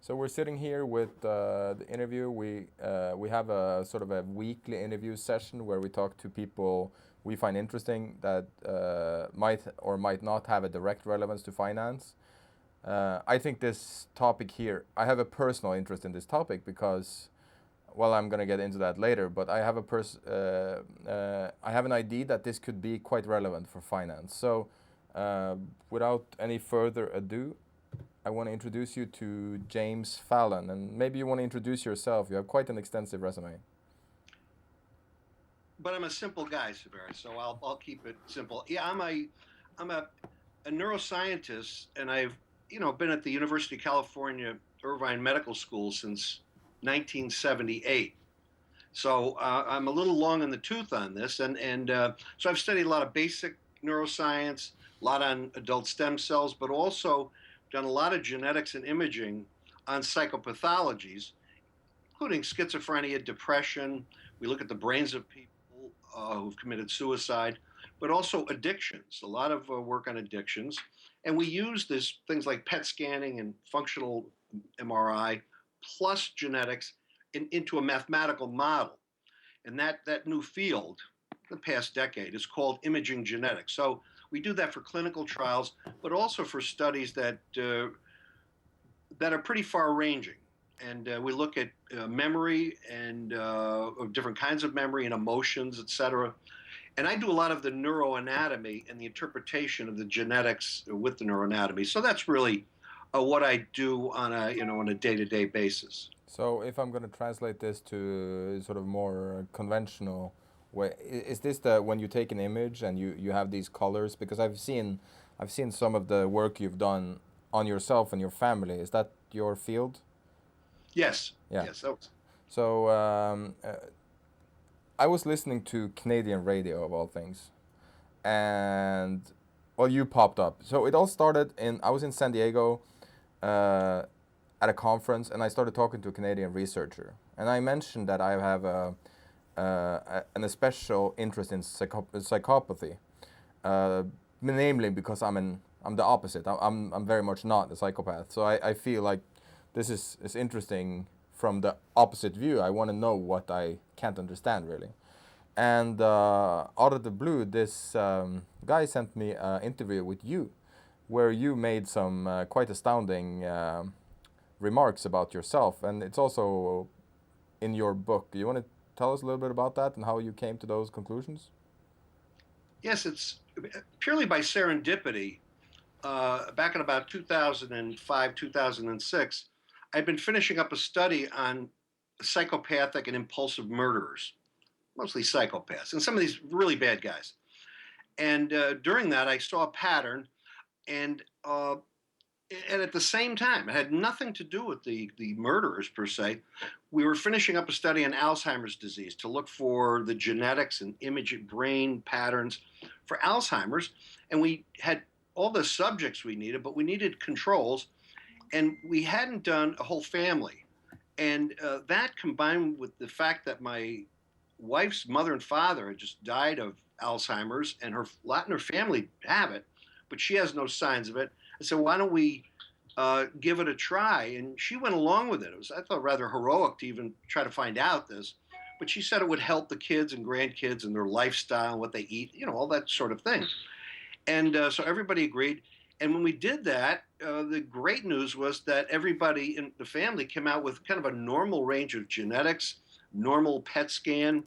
So we're sitting here with the interview. We have a sort of a weekly interview session where we talk to people we find interesting that might or might not have a direct relevance to finance. I think this topic here, I have a personal interest in this topic because, well, I'm gonna get into that later. But I have an idea that this could be quite relevant for finance. So, without any further ado, I want to introduce you to James Fallon, and maybe you want to introduce yourself. You have quite an extensive resume. But I'm a simple guy, Severus, so I'll keep it simple. Yeah, I'm a neuroscientist, and I've been at the University of California Irvine Medical School since 1978. So I'm a little long in the tooth on this, and so I've studied a lot of basic neuroscience, a lot on adult stem cells, but also done a lot of genetics and imaging on psychopathologies, including schizophrenia, depression. We look at the brains of people who've committed suicide, but also addictions. A lot of work on addictions, and we use this things like PET scanning and functional MRI plus genetics into a mathematical model. And that new field, the past decade, is called imaging genetics. So we do that for clinical trials, but also for studies that are pretty far ranging. And we look at memory and of different kinds of memory and emotions, et cetera. And I do a lot of the neuroanatomy and the interpretation of the genetics with the neuroanatomy. So that's really what I do on a day-to-day basis. So, if I'm going to translate this to sort of more conventional way, is this the when you take an image and you have these colors? Because I've seen some of the work you've done on yourself and your family. Is that your field? Yes, Yeah. yes. That was, So, I was listening to Canadian radio of all things, and well, you popped up. So it all started in I was in San Diego uh, at a conference, and I started talking to a Canadian researcher, and I mentioned that I have an especial interest in psychopathy, uh, namely because I'm the opposite. I'm very much not a psychopath. So I feel like this is interesting from the opposite view. I want to know what I can't understand really. And out of the blue, this guy sent me an interview with you, where you made some quite astounding remarks about yourself, and it's also in your book. Do you want to tell us a little bit about that and how you came to those conclusions? yes, it's purely by serendipity. Back in about 2005, 2006, I'd been finishing up a study on psychopathic and impulsive murderers, mostly psychopaths, and some of these really bad guys. And during that, I saw a pattern, and and at the same time, it had nothing to do with the murderers per se. We were finishing up a study on Alzheimer's disease to look for the genetics and image brain patterns for Alzheimer's, and we had all the subjects we needed, but we needed controls, and we hadn't done a whole family. And that combined with the fact that my wife's mother and father had just died of Alzheimer's, and her a lot in her family have it, but she has no signs of it. I said, why don't we give it a try? And she went along with it. It was, I thought, rather heroic to even try to find out this, but she said it would help the kids and grandkids and their lifestyle, what they eat, all that sort of thing. And so everybody agreed. And when we did that, the great news was that everybody in the family came out with kind of a normal range of genetics, normal PET scan,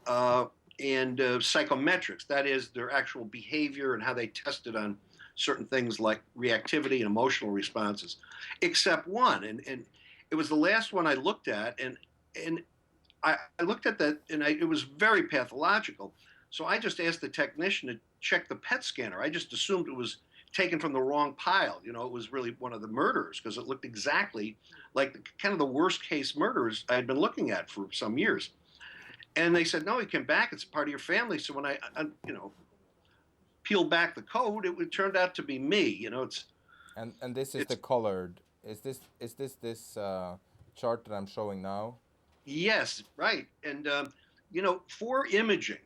uh, and psychometrics. That is, their actual behavior and how they tested on certain things like reactivity and emotional responses, except one. And it was the last one I looked at. And I looked at that, and it was very pathological. So I just asked the technician to check the PET scanner. I just assumed it was taken from the wrong pile. It was really one of the murderers because it looked exactly like kind of the worst case murders I had been looking at for some years. And they said, no, he came back. It's part of your family. So when I peeled back the code, it turned out to be me. And this is the It's colored. Is this chart that I'm showing now? yes, right. And for imaging,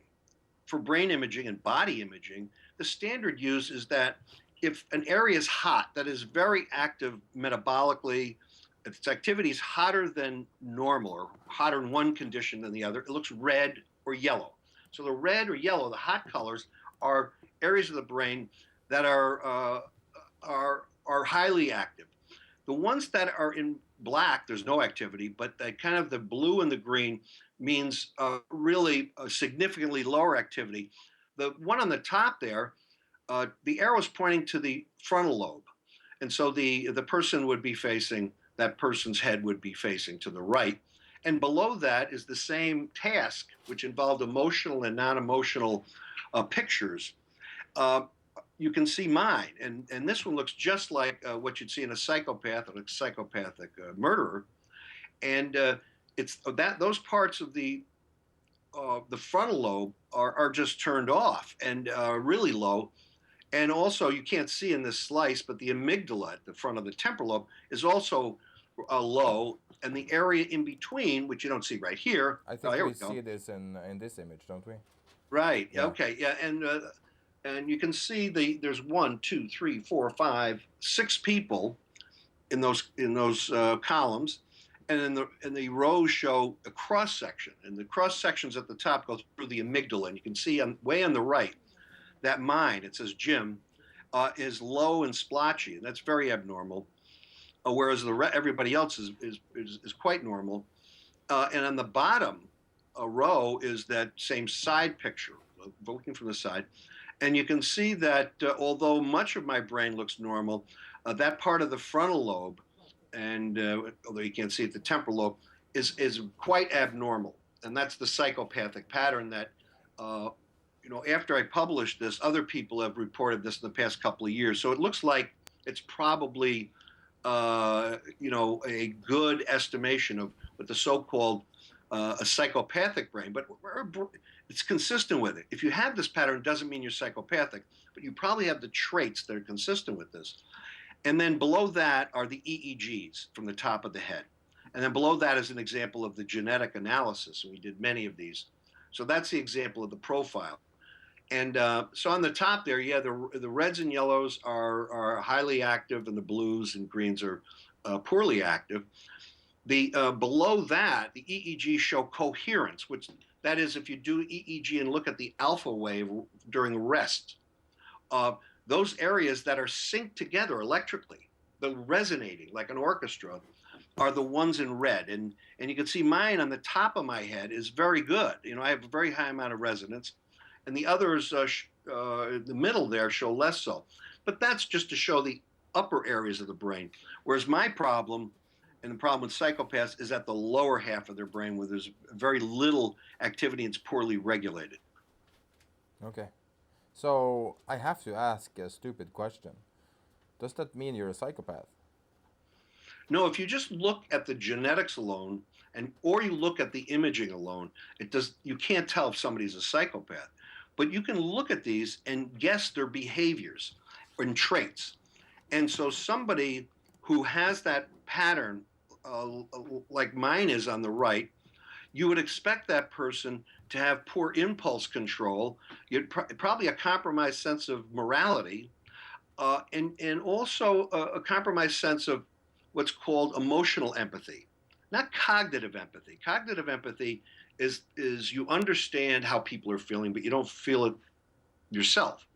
for brain imaging and body imaging, the standard use is that if an area is hot, that is very active metabolically, its activity is hotter than normal or hotter in one condition than the other, it looks red or yellow. So the red or yellow, the hot colors, are areas of the brain that are highly active. The ones that are in black, there's no activity, but the kind of the blue and the green means really significantly lower activity. The one on the top there, the arrow is pointing to the frontal lobe. And so the person would be facing, that person's head would be facing to the right. And below that is the same task, which involved emotional and non-emotional pictures. You can see mine, and this one looks just like what you'd see in a psychopath or a psychopathic murderer, and it's that those parts of the frontal lobe are just turned off and really low, and also you can't see in this slice, but the amygdala at the front of the temporal lobe is also low, and the area in between, which you don't see right here. I think we see this in this image, don't we? Right. Yeah. Okay. Yeah. And you can see there's 1, 2, 3, 4, 5, 6 people in those columns, and the rows show a cross section, and the cross sections at the top go through the amygdala, and you can see way on the right that mine, it says Jim, is low and splotchy, and that's very abnormal, whereas everybody else is quite normal, and on the bottom row is that same side picture, looking from the side. And you can see that although much of my brain looks normal, that part of the frontal lobe, and although you can't see it, the temporal lobe, is quite abnormal. And that's the psychopathic pattern that, after I published this, other people have reported this in the past couple of years. So it looks like it's probably, a good estimation of what the so-called a psychopathic brain, but it's consistent with it. If you have this pattern, it doesn't mean you're psychopathic, but you probably have the traits that are consistent with this. And then below that are the EEGs from the top of the head. And then below that is an example of the genetic analysis, and we did many of these. So that's the example of the profile. And so on the top there, yeah, the reds and yellows are highly active, and the blues and greens are poorly active. The below that, the EEG show coherence, which that is, if you do EEG and look at the alpha wave during rest, those areas that are synced together electrically, the resonating like an orchestra, are the ones in red. And you can see mine on the top of my head is very good. I have a very high amount of resonance, and the others, the middle there, show less so. But that's just to show the upper areas of the brain. Whereas my problem, and the problem with psychopaths, is at the lower half of their brain where there's very little activity and it's poorly regulated. Okay. So I have to ask a stupid question. Does that mean you're a psychopath? No, if you just look at the genetics alone, or you look at the imaging alone, you can't tell if somebody's a psychopath. But you can look at these and guess their behaviors and traits. And so somebody who has that pattern, like mine is on the right, you would expect that person to have poor impulse control, probably a compromised sense of morality, and also a compromised sense of what's called emotional empathy, not cognitive empathy. Cognitive empathy is you understand how people are feeling, but you don't feel it yourself.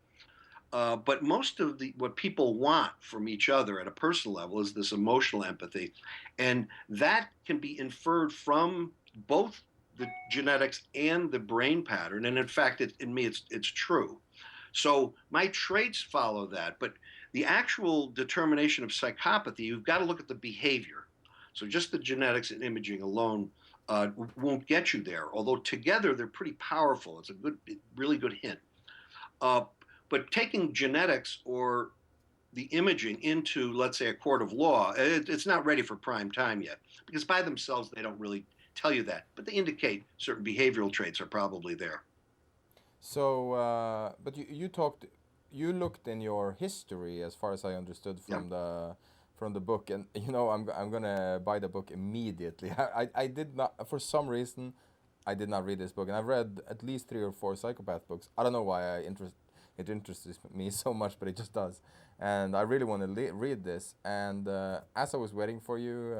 But most of what people want from each other at a personal level is this emotional empathy, and that can be inferred from both the genetics and the brain pattern. And in fact, in me, it's true. So my traits follow that, but the actual determination of psychopathy, you've got to look at the behavior. So just the genetics and imaging alone won't get you there. Although together they're pretty powerful. It's a really good hint. But taking genetics or the imaging into, let's say, a court of law, it's not ready for prime time yet, because by themselves they don't really tell you that, but they indicate certain behavioral traits are probably there. So, but you looked in your history, as far as I understood from the book, and I'm gonna buy the book immediately. I did not, for some reason, I did not read this book, and I've read at least 3 or 4 psychopath books. I don't know why I it interests me so much, but it just does. And I really want to read this. And as I was waiting for you,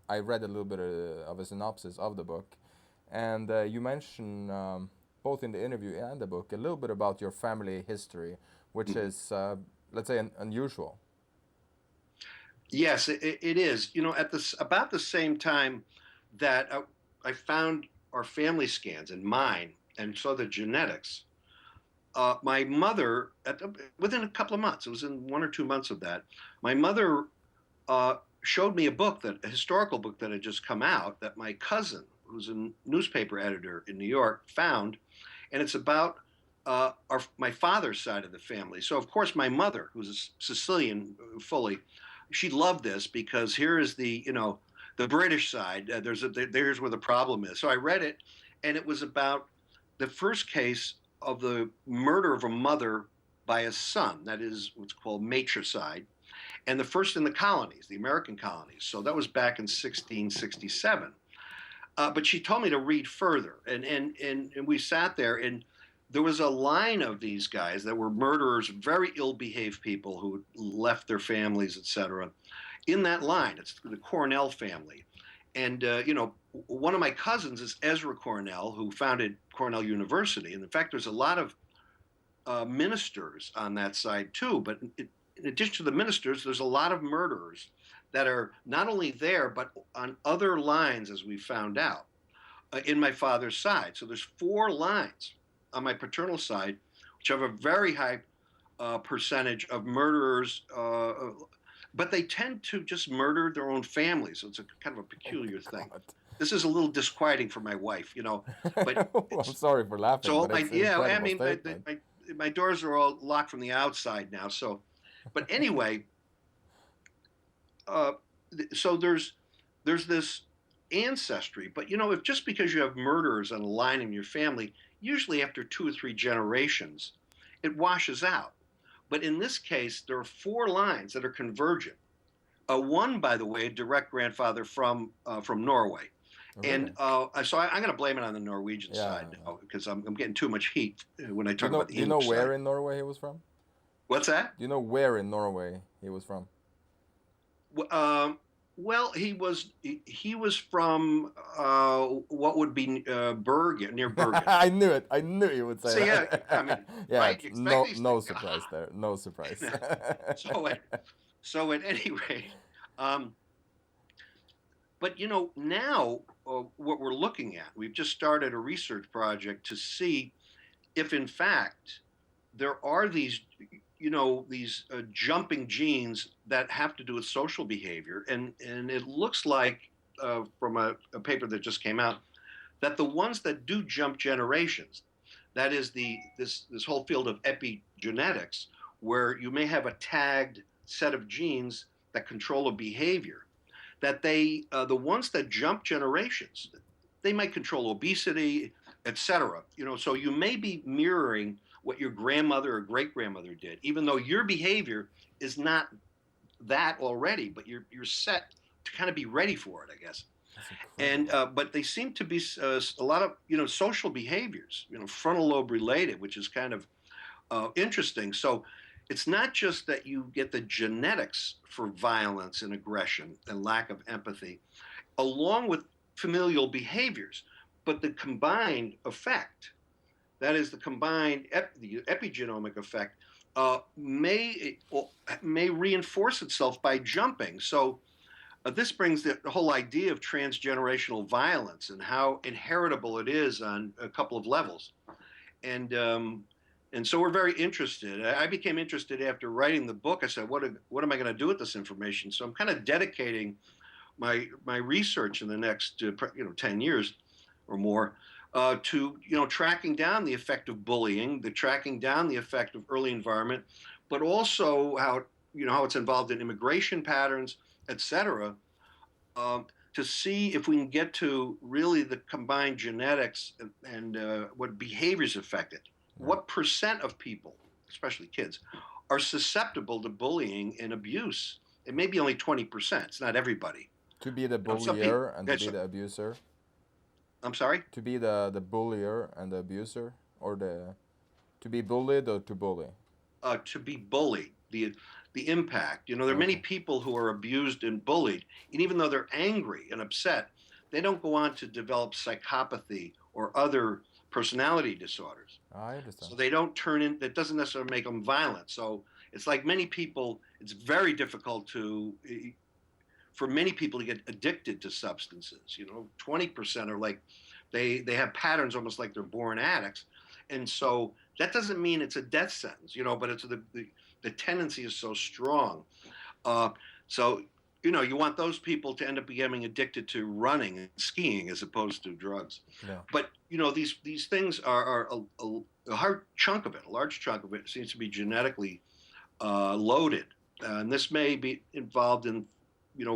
I read a little bit of a synopsis of the book. And you mention, both in the interview and the book, a little bit about your family history, which is, let's say, unusual. Yes, it is. You know, at this about the same time that I found our family scans and mine, and saw the genetics. My mother, within a couple of months, it was in 1 or 2 months of that, my mother showed me a historical book that had just come out that my cousin, who's a newspaper editor in New York, found, and it's about my father's side of the family. So of course my mother, who's a Sicilian fully, she loved this because here is the British side. There's where the problem is. So I read it, and it was about the first case of the murder of a mother by a son. That is what's called matricide, and the first in the colonies, the American colonies. So that was back in 1667. But she told me to read further, and we sat there, and there was a line of these guys that were murderers, very ill-behaved people who left their families, etc. In that line, it's the Cornell family, and one of my cousins is Ezra Cornell, who founded Cornell University, and in fact, there's a lot of ministers on that side too. But in addition to the ministers, there's a lot of murderers that are not only there but on other lines, as we found out, in my father's side. So there's 4 lines on my paternal side, which have a very high percentage of murderers, but they tend to just murder their own families. So it's a kind of a peculiar thing. This is a little disquieting for my wife, But I'm sorry for laughing. So but I mean, my doors are all locked from the outside now. So, but anyway, so there's this ancestry. But if just because you have murderers on a line in your family, usually after 2 or 3 generations, it washes out. But in this case, there are 4 lines that are convergent. One, by the way, a direct grandfather from Norway. Really? And so I'm going to blame it on the Norwegian side now, because I'm getting too much heat when I talk about the English side. Do you know where in Norway he was from? What's that? Do you know where in Norway he was from? Well, he was from what would be Bergen, near Bergen. I knew it. I knew you would say So that. yeah, I mean, yeah, right? no surprise there. No surprise. So at any rate, but now what we're looking at, we've just started a research project to see if in fact there are these jumping genes that have to do with social behavior, and it looks like from a paper that just came out that the ones that do jump generations, that is this whole field of epigenetics, where you may have a tagged set of genes that control a behavior, that the ones that jump generations, they might control obesity, etc. So you may be mirroring what your grandmother or great-grandmother did, even though your behavior is not that already, but you're set to kind of be ready for it, I guess. And but they seem to be a lot of social behaviors, frontal lobe related, which is kind of interesting. So it's not just that you get the genetics for violence and aggression and lack of empathy, along with familial behaviors, but the combined effect, that is the combined the epigenomic effect, may reinforce itself by jumping. So this brings the whole idea of transgenerational violence and how inheritable it is on a couple of levels. And so we're very interested. I became interested after writing the book. I said, what am I going to do with this information? So I'm kind of dedicating my research in the next 10 years or more to tracking down the effect of bullying, tracking down the effect of early environment, but also how it's involved in immigration patterns, etc. To see if we can get to really the combined genetics and what behaviors affect it. What percent of people, especially kids, are susceptible to bullying and abuse? It may be only 20%. It's not everybody. To be the bullier and to be the abuser? I'm sorry? To be the bullier and the abuser, or To be bullied or to bully? To be bullied, the impact. You know, there are many Okay. people who are abused and bullied, and even though they're angry and upset, they don't go on to develop psychopathy or other personality disorders. I understand. So they don't turn in. That doesn't necessarily make them violent. So it's like many people. It's very difficult for many people to get addicted to substances. You know, 20% are like they have patterns almost like they're born addicts, and so that doesn't mean it's a death sentence. You know, but it's the tendency is so strong. Uh, so you know, you want those people to end up becoming addicted to running and skiing as opposed to drugs. Yeah. But you know, these things are a hard chunk of it, a large chunk of it seems to be genetically loaded, and this may be involved in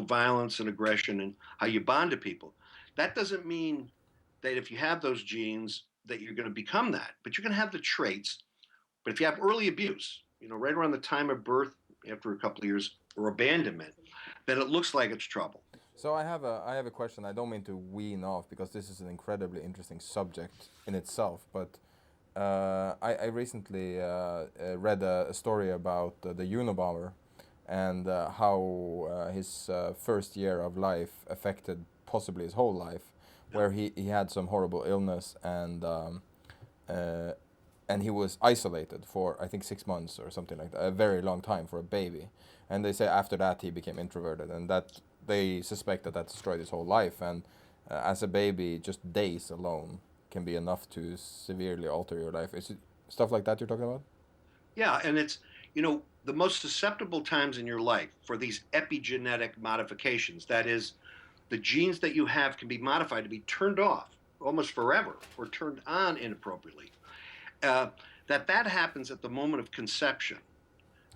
violence and aggression and how you bond to people. That doesn't mean that if you have those genes that you're going to become that, but you're going to have the traits. But if you have early abuse, right around the time of birth, after a couple of years, or abandonment, then it looks like it's trouble. So I have a question. I don't mean to wean off because this is an incredibly interesting subject in itself. But I recently read a story about the Unabomber and how his first year of life affected possibly his whole life, where he had some horrible illness uh, and he was isolated for I think 6 months or something like that, a very long time for a baby. And they say after that he became introverted, and that they suspect that that destroyed his whole life. And as a baby, just days alone can be enough to severely alter your life. Is it stuff like that you're talking about? Yeah, and it's the most susceptible times in your life for these epigenetic modifications. That is, the genes that you have can be modified to be turned off almost forever or turned on inappropriately. Uh, that happens at the moment of conception.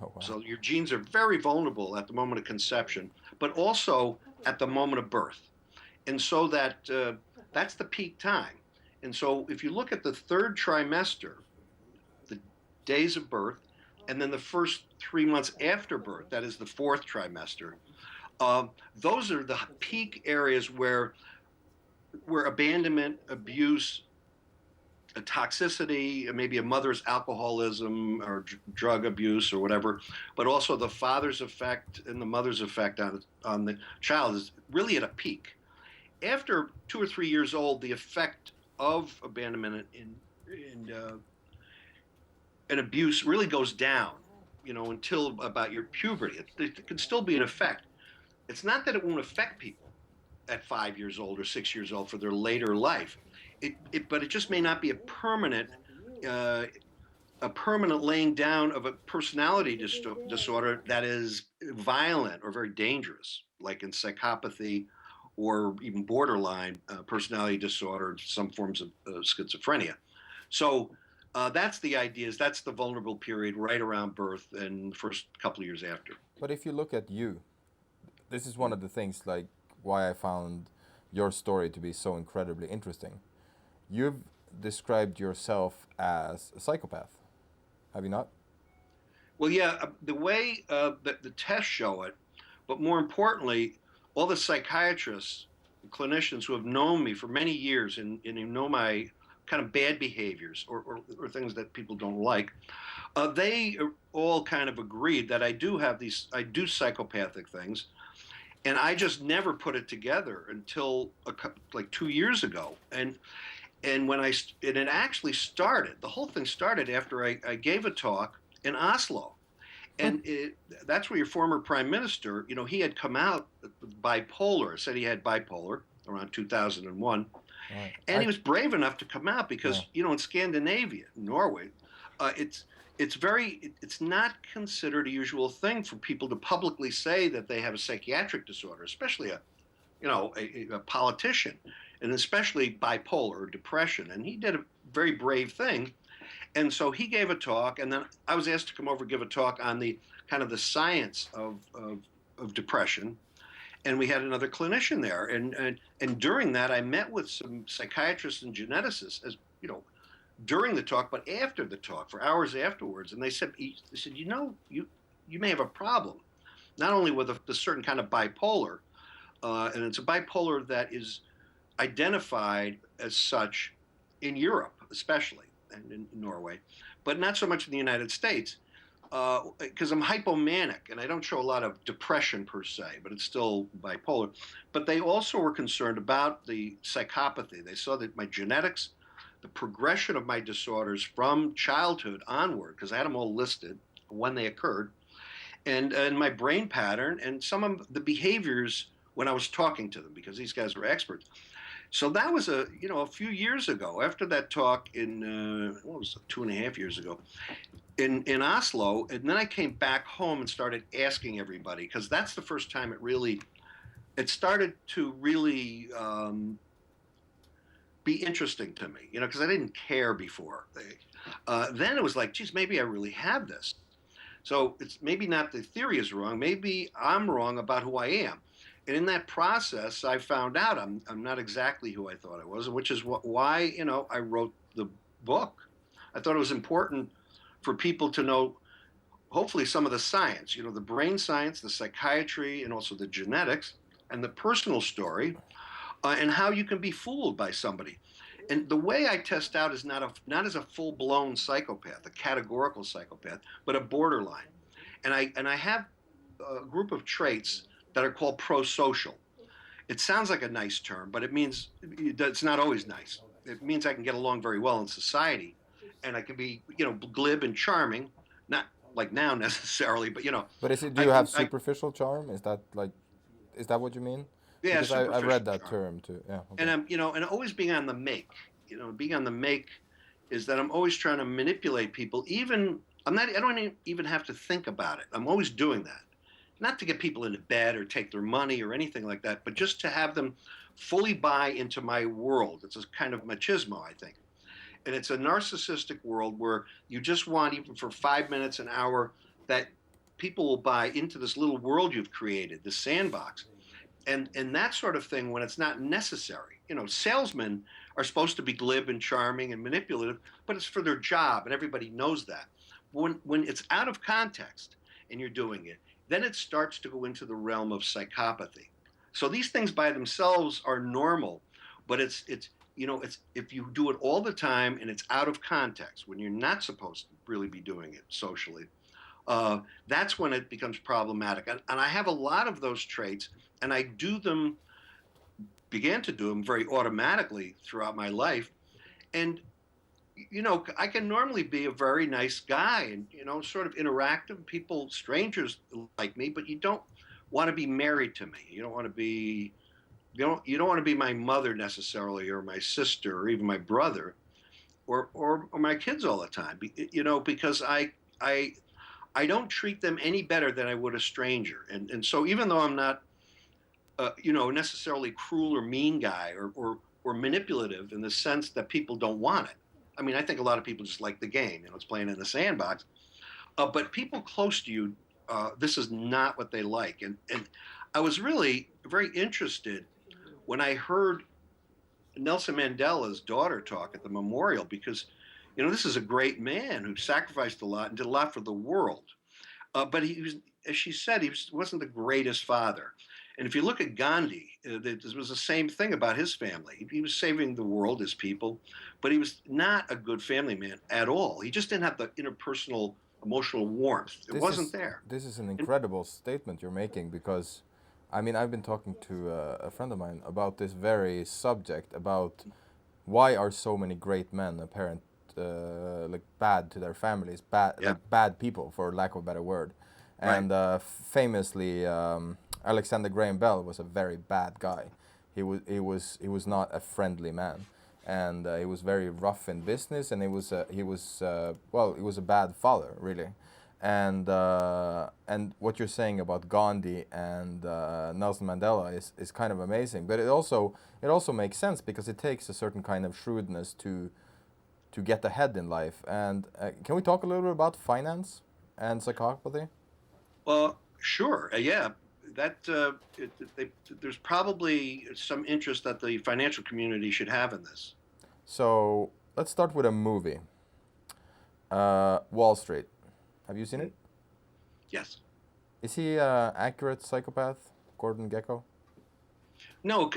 Oh wow. So your genes are very vulnerable at the moment of conception, but also at the moment of birth. And so that's the peak time. And so if you look at the third trimester, the days of birth, and then the first 3 months after birth, that is the fourth trimester, those are the peak areas where abandonment, abuse, a toxicity, maybe a mother's alcoholism or drug abuse or whatever, but also the father's effect and the mother's effect on the child is really at a peak. After 2 or 3 years old, the effect of abandonment and abuse really goes down, until about your puberty. It can still be an effect. It's not that it won't affect people at 5 years old or 6 years old for their later life. But it just may not be uh, a permanent laying down of a personality disorder that is violent or very dangerous, like in psychopathy or even borderline personality disorder, some forms of schizophrenia. So that's the idea. That's the vulnerable period right around birth and the first couple of years after. But if you look at you, this is one of the things like why I found your story to be so incredibly interesting. You've described yourself as a psychopath, have you not? Well, yeah, the way that the tests show it, but more importantly, all the psychiatrists, clinicians who have known me for many years and who know my kind of bad behaviors or things that people don't like, they all kind of agreed that I do psychopathic things, and I just never put it together until like 2 years ago. And it actually started, the whole thing started after I gave a talk in Oslo. And that's where your former prime minister, he had come out bipolar, said he had bipolar around 2001. Right. And he was brave enough to come out Yeah. because, in Scandinavia, Norway, it's not considered a usual thing for people to publicly say that they have a psychiatric disorder, especially a politician, and especially bipolar or depression. And he did a very brave thing. And so he gave a talk, and then I was asked to come over and give a talk on the kind of the science of depression. And we had another clinician there. And during that, I met with some psychiatrists and geneticists, as during the talk, but after the talk, for hours afterwards. And they said, you may have a problem, not only with a certain kind of bipolar, and it's a bipolar that is identified as such in Europe, especially, and in Norway, but not so much in the United States, because I'm hypomanic and I don't show a lot of depression per se, but it's still bipolar. But they also were concerned about the psychopathy. They saw that my genetics, the progression of my disorders from childhood onward, because I had them all listed when they occurred, and my brain pattern and some of the behaviors when I was talking to them, because these guys were experts. So that was a few years ago. After that talk in what was it, 2.5 years ago, in Oslo, and then I came back home and started asking everybody, because that's the first time it started to really be interesting to me, because I didn't care before. Then it was like, geez, maybe I really have this. So it's maybe not the theory is wrong. Maybe I'm wrong about who I am. And in that process, I found out I'm not exactly who I thought I was, which is why I wrote the book. I thought it was important for people to know, hopefully, some of the science, the brain science, the psychiatry, and also the genetics, and the personal story, and how you can be fooled by somebody. And the way I test out is not as a full-blown psychopath, a categorical psychopath, but a borderline. And I have a group of traits that are called prosocial. It sounds like a nice term, but it means it's not always nice. It means I can get along very well in society, and I can be, glib and charming, not like now necessarily, but But is it? Do I you have can, superficial charm? Is that what you mean? yeah, Because I read superficial that charm. term too. Yeah. And Okay. and always being on the make. Being on the make is that I'm always trying to manipulate people. I don't even have to think about it. I'm always doing that, not to get people into bed or take their money or anything like that, but just to have them fully buy into my world. It's a kind of machismo, I think. And it's a narcissistic world where you just want, even for 5 minutes, an hour, that people will buy into this little world you've created, this sandbox. And that sort of thing, when it's not necessary. Salesmen are supposed to be glib and charming and manipulative, but it's for their job, and everybody knows that. When it's out of context and you're doing it, then it starts to go into the realm of psychopathy. So these things by themselves are normal, but it's if you do it all the time and it's out of context, when you're not supposed to really be doing it socially, that's when it becomes problematic. And I have a lot of those traits, and began to do them very automatically throughout my life. And, I can normally be a very nice guy and, sort of interactive. People, strangers like me, but you don't want to be married to me. You don't want to be, you don't want to be my mother necessarily, or my sister, or even my brother, or my kids all the time, because I don't treat them any better than I would a stranger. And so even though I'm not, necessarily cruel or mean guy, or manipulative in the sense that people don't want it. I mean, I think a lot of people just like the game, it's playing in the sandbox. But people close to you, this is not what they like. And I was really very interested when I heard Nelson Mandela's daughter talk at the memorial, because, this is a great man who sacrificed a lot and did a lot for the world. But he was, as she said, wasn't the greatest father. And if you look at Gandhi, it was the same thing about his family. He was saving the world, his people, but he was not a good family man at all. He just didn't have the interpersonal emotional warmth. It This wasn't is there. this is an And incredible statement you're making, because, I mean, I've been talking to a friend of mine about this very subject, about why are so many great men apparent like bad to their families, yeah, bad people, for lack of a better word. right. And famously, Alexander Graham Bell was a very bad guy. He was not a friendly man, and he was very rough in business, and he was a bad father, really. And what you're saying about Gandhi and Nelson Mandela is kind of amazing, but it also makes sense, because it takes a certain kind of shrewdness to get ahead in life. And can we talk a little bit about finance and psychopathy? Well, sure. Yeah. That there's probably some interest that the financial community should have in this. So let's start with a movie. Wall Street. Have you seen it? Yes. Is he accurate psychopath, Gordon Gekko? No,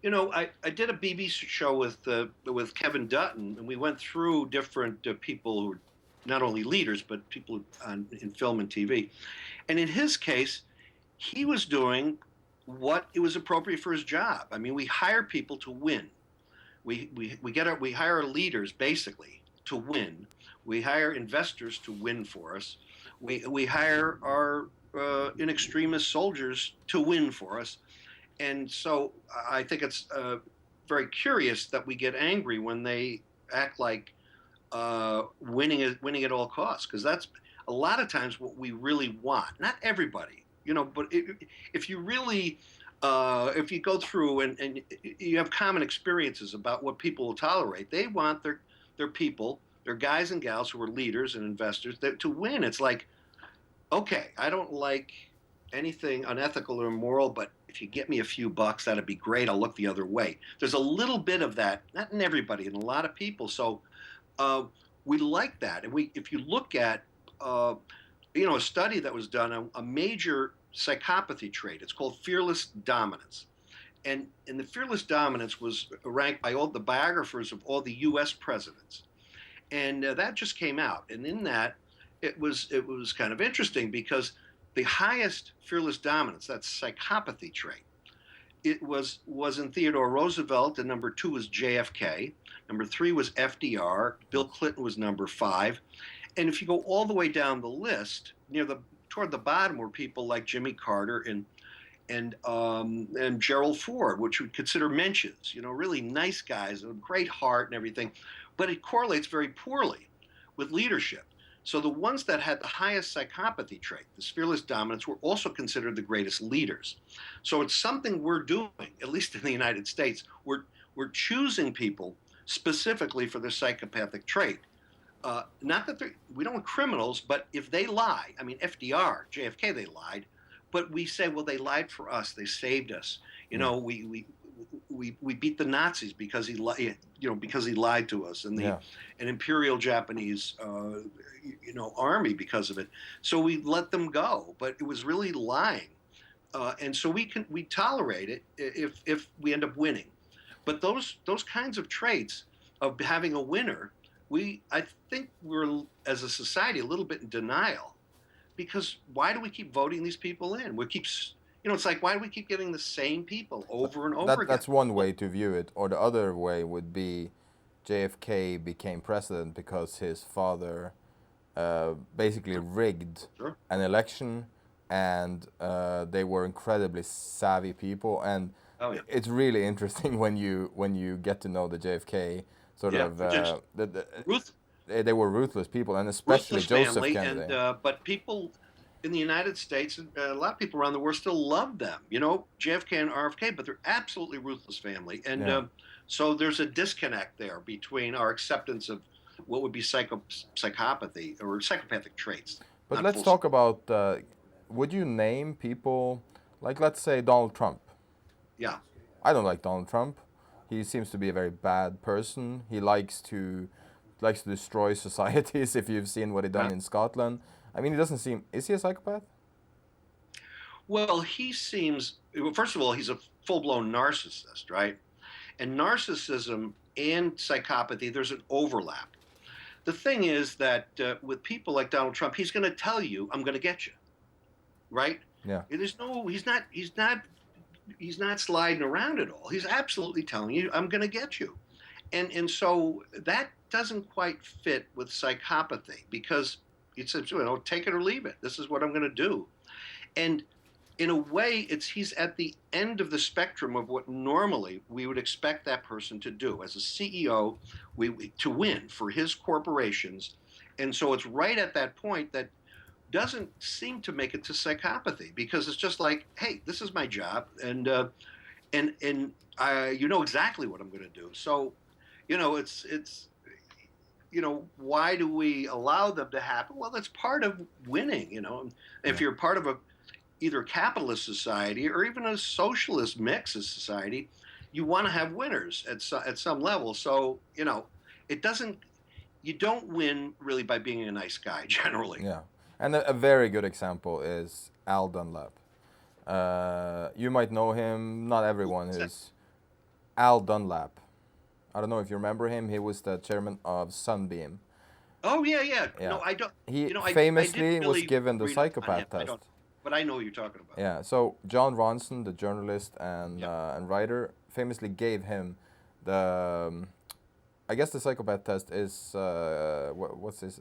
I did a BBC show with Kevin Dutton, and we went through different people who were not only leaders, but people in film and TV. And in his case, he was doing what it was appropriate for his job. I mean, we hire people to win. We hire our leaders basically to win. We hire investors to win for us. We hire our in extremis soldiers to win for us. And so I think it's very curious that we get angry when they act like winning at all costs, because that's a lot of times what we really want. Not everybody, but if you really if you go through and you have common experiences about what people will tolerate, they want their people, their guys and gals who are leaders and investors to win. It's like, okay, I don't like anything unethical or immoral, but if you get me a few bucks, that'd be great. I'll look the other way. There's a little bit of that, not in everybody, in a lot of people. So we like that. And if you look at, a study that was done, a major psychopathy trait, it's called fearless dominance. And the fearless dominance was ranked by all the biographers of all the U.S. presidents. And that just came out. And in that, it was kind of interesting because the highest fearless dominance, that psychopathy trait, it was in Theodore Roosevelt, and number 2 was JFK, number 3 was FDR, Bill Clinton was number 5, and if you go all the way down the list, toward the bottom were people like Jimmy Carter and Gerald Ford, which we consider mentions, really nice guys, a great heart and everything, but it correlates very poorly with leadership. So the ones that had the highest psychopathy trait, the fearless dominance, were also considered the greatest leaders. So it's something we're doing, at least in the United States. We're choosing people specifically for their psychopathic trait. Not that we don't want criminals, but if they lie, I mean, FDR, JFK, they lied, but we say, well, they lied for us. They saved us. We beat the Nazis because he lied to us, and an imperial Japanese army because of it. So we let them go, but it was really lying, and so we tolerate it if we end up winning. But those kinds of traits of having a winner, I think we're as a society a little bit in denial, because why do we keep voting these people in? It's like, why do we keep getting the same people over and over again? That's one way to view it. Or the other way would be JFK became president because his father basically rigged an election, and they were incredibly savvy people. And it's really interesting when you get to know the JFK they were ruthless people, and especially Joseph family, Kennedy. But people in the United States, and a lot of people around the world still love them. JFK and RFK, but they're absolutely ruthless family. And so there's a disconnect there between our acceptance of what would be psychopathy or psychopathic traits. But let's talk about, would you name people, like let's say Donald Trump? Yeah. I don't like Donald Trump. He seems to be a very bad person. He likes to destroy societies, if you've seen what he done in Scotland. I mean, he doesn't seem... Is he a psychopath? Well, first of all, he's a full-blown narcissist, right? And narcissism and psychopathy, there's an overlap. The thing is that with people like Donald Trump, he's going to tell you, I'm going to get you, right? Yeah. He's not sliding around at all. He's absolutely telling you, I'm going to get you. And so that doesn't quite fit with psychopathy, because it says, take it or leave it. This is what I'm going to do. And in a way, he's at the end of the spectrum of what normally we would expect that person to do. As a CEO, to win for his corporations. And so it's right at that point that doesn't seem to make it to psychopathy, because it's just like, hey, this is my job, and you know exactly what I'm going to do. So, it's why do we allow them to happen? Well, that's part of winning. If you're part of either capitalist society or even a socialist mix of society, you want to have winners at some level. So, you don't win really by being a nice guy generally. Yeah. And a very good example is Al Dunlap. You might know him, not everyone is. Al Dunlap. I don't know if you remember him. He was the chairman of Sunbeam. Oh yeah, yeah. Yeah. No, I don't. He I didn't famously was really given the read up on him. psychopath I test. don't, but I know what you're talking about. Yeah, so John Ronson, the journalist Yeah. and writer, famously gave him the. I guess the psychopath test is what's his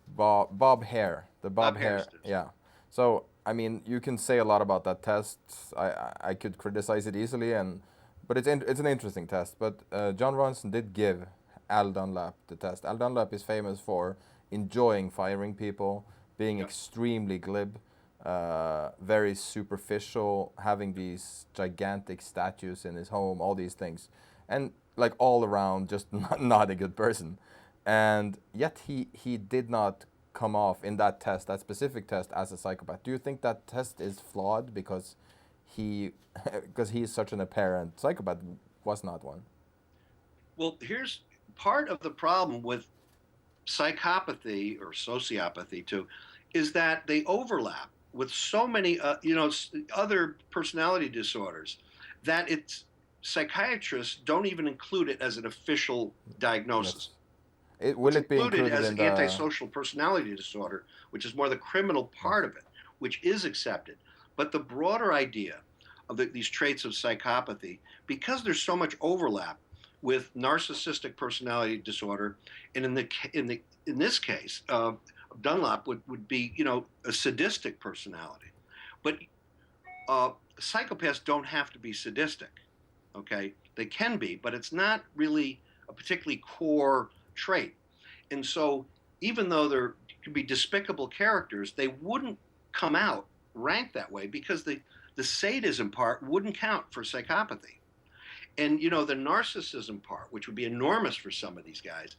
Bob Hare, the Bob Bob Hare. Harris. Yeah. So I mean, you can say a lot about that test. I could criticize it easily, but it's an interesting test. But John Ronson did give Al Dunlap the test. Al Dunlap is famous for enjoying firing people, being Yep. extremely glib, very superficial, having these gigantic statues in his home, all these things, and like all around just not a good person. And yet he did not come off in that test, that specific test, as a psychopath. Do you think that test is flawed because he because he is such an apparent psychopath, was not one? Well, here's part of the problem with psychopathy or sociopathy too, is that they overlap with so many, other personality disorders that it's psychiatrists don't even include it as an official diagnosis. Yes. Will It's it be included included as in the? antisocial personality disorder, which is more the criminal Yes. part of it, which is accepted. But the broader idea of these traits of psychopathy, because there's so much overlap with narcissistic personality disorder, and in this case, Dunlap would be a sadistic personality, but uh, psychopaths don't have to be sadistic. Okay, they can be, but it's not really a particularly core trait. And so, even though there could be despicable characters, they wouldn't come out ranked that way because the sadism part wouldn't count for psychopathy. And the narcissism part, which would be enormous for some of these guys,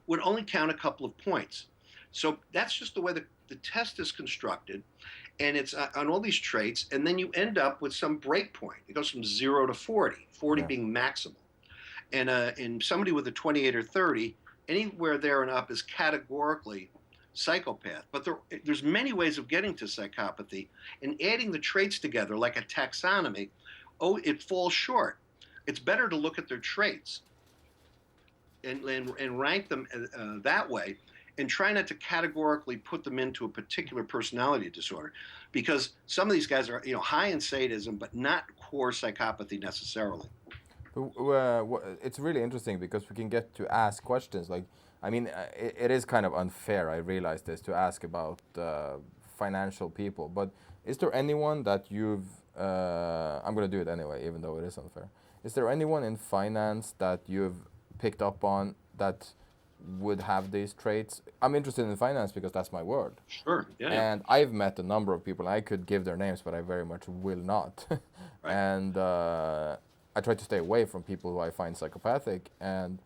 would only count a couple of points. So that's just the way the test is constructed, and it's on all these traits, and then you end up with some break point. It goes from 0 to 40, 40 Yeah. being maximal. And somebody with a 28 or 30, anywhere there and up is categorically psychopath. But there's many ways of getting to psychopathy, and adding the traits together like a taxonomy, it falls short. It's better to look at their traits and rank them that way, and try not to categorically put them into a particular personality disorder, because some of these guys are high in sadism but not core psychopathy necessarily. It's really interesting because we can get to ask questions. Like, I mean, it is kind of unfair. I realize this, to ask about financial people. But is there anyone that you've? I'm gonna do it anyway, even though it is unfair. Is there anyone in finance that you've picked up on that would have these traits? I'm interested in finance because that's my world. Sure. Yeah. And I've met a number of people. I could give their names, but I very much will not. Right. And I try to stay away from people who I find psychopathic. And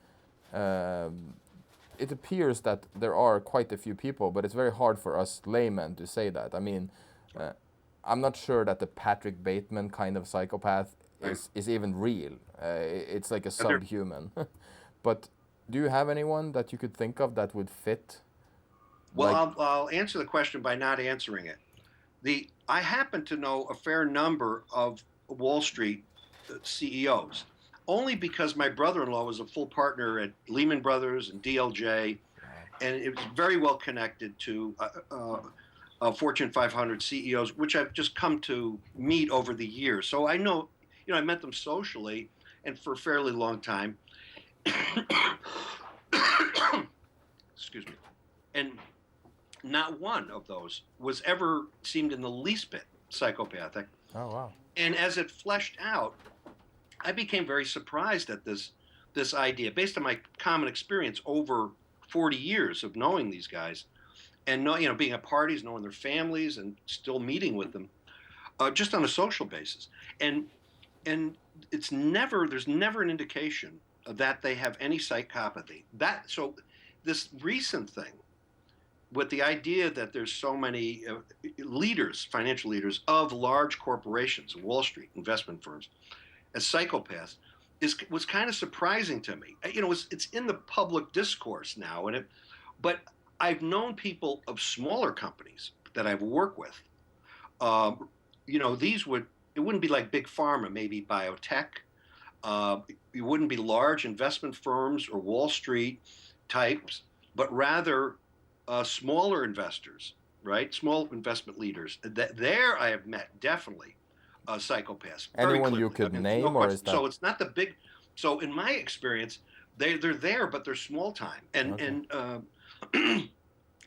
it appears that there are quite a few people, but it's very hard for us laymen to say that. I mean, I'm not sure that the Patrick Bateman kind of psychopath is even real. It's like a subhuman. But do you have anyone that you could think of that would fit? Well, Like, I'll answer the question by not answering it. I happen to know a fair number of Wall Street CEOs, only because my brother-in-law was a full partner at Lehman Brothers and DLJ, and it was very well connected to Fortune 500 CEOs, which I've just come to meet over the years. So I know, I met them socially and for a fairly long time. Excuse me. And not one of those was ever seemed in the least bit psychopathic. oh wow. And as it fleshed out, I became very surprised at this idea based on my common experience over 40 years of knowing these guys, and being at parties, knowing their families, and still meeting with them, just on a social basis. And there's never an indication that they have any psychopathy. So this recent thing with the idea that there's so many leaders, financial leaders of large corporations, Wall Street, investment firms, as psychopaths, was kind of surprising to me. It's in the public discourse now, but I've known people of smaller companies that I've worked with. It wouldn't be like big pharma, maybe biotech. It wouldn't be large investment firms or Wall Street types, but rather smaller investors, right? Small investment leaders. There I have met definitely psychopaths very Anyone you clearly. I could mean, no name, or is question. that So it's not the big. So in my experience, they're there, but they're small time, okay?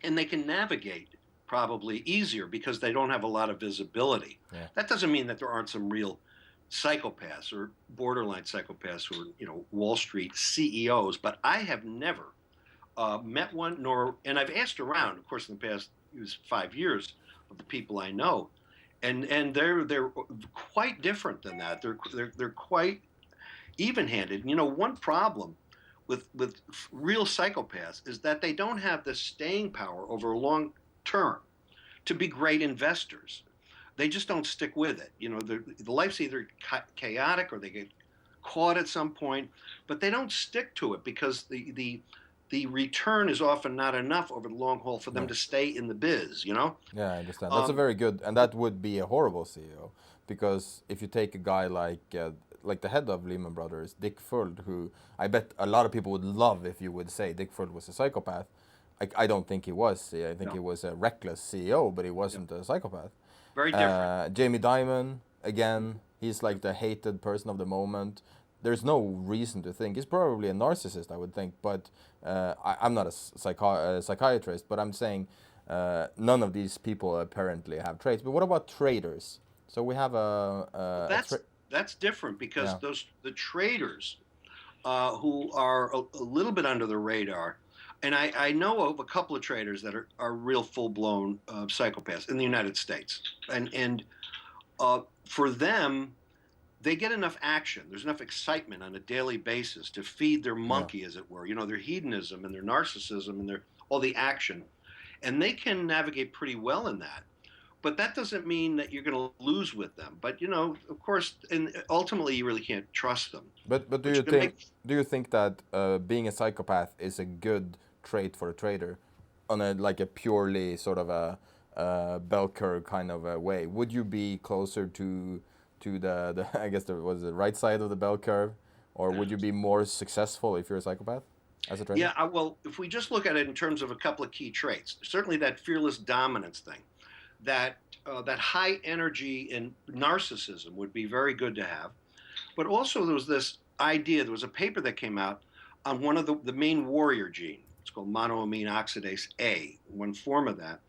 and they can navigate probably easier because they don't have a lot of visibility. Yeah. That doesn't mean that there aren't some real psychopaths or borderline psychopaths who are, Wall Street CEOs, but I have never met one, and I've asked around, of course, in the past 5 years of the people I know, and they're quite different than that. They're quite even-handed. One problem with real psychopaths is that they don't have the staying power over a long term to be great investors. They just don't stick with it. The life's either chaotic or they get caught at some point, but they don't stick to it because the return is often not enough over the long haul for them Yeah. to stay in the biz. Yeah, I understand. That's a very good, and that would be a horrible CEO, because if you take a guy like the head of Lehman Brothers, Dick Fuld, who I bet a lot of people would love if you would say Dick Fuld was a psychopath. I don't think he was. I think he was a reckless CEO, but he wasn't a psychopath. Very different. Jamie Dimon, again, he's like the hated person of the moment. There's no reason to think he's probably a narcissist, I would think, but I'm not a psychiatrist, but I'm saying none of these people apparently have traits. But what about traders? So we have That's different because Yeah. the traders who are a little bit under the radar, and I know of a couple of traders that are real full blown psychopaths in the United States, and for them, they get enough action. There's enough excitement on a daily basis to feed their monkey, as it were. Their hedonism and their narcissism and all the action, and they can navigate pretty well in that. But that doesn't mean that you're going to lose with them. But of course, and ultimately, you really can't trust them. But do you think that being a psychopath is a good trait for a trader, on a purely sort of a bell curve kind of a way? Would you be closer to the I guess was the right side of the bell curve, or would you be more successful if you're a psychopath as a trader? Yeah, well, if we just look at it in terms of a couple of key traits, certainly that fearless dominance thing, that high energy and narcissism would be very good to have. But also there was this idea, there was a paper that came out on one of the main warrior gene. It's called monoamine oxidase A, one form of that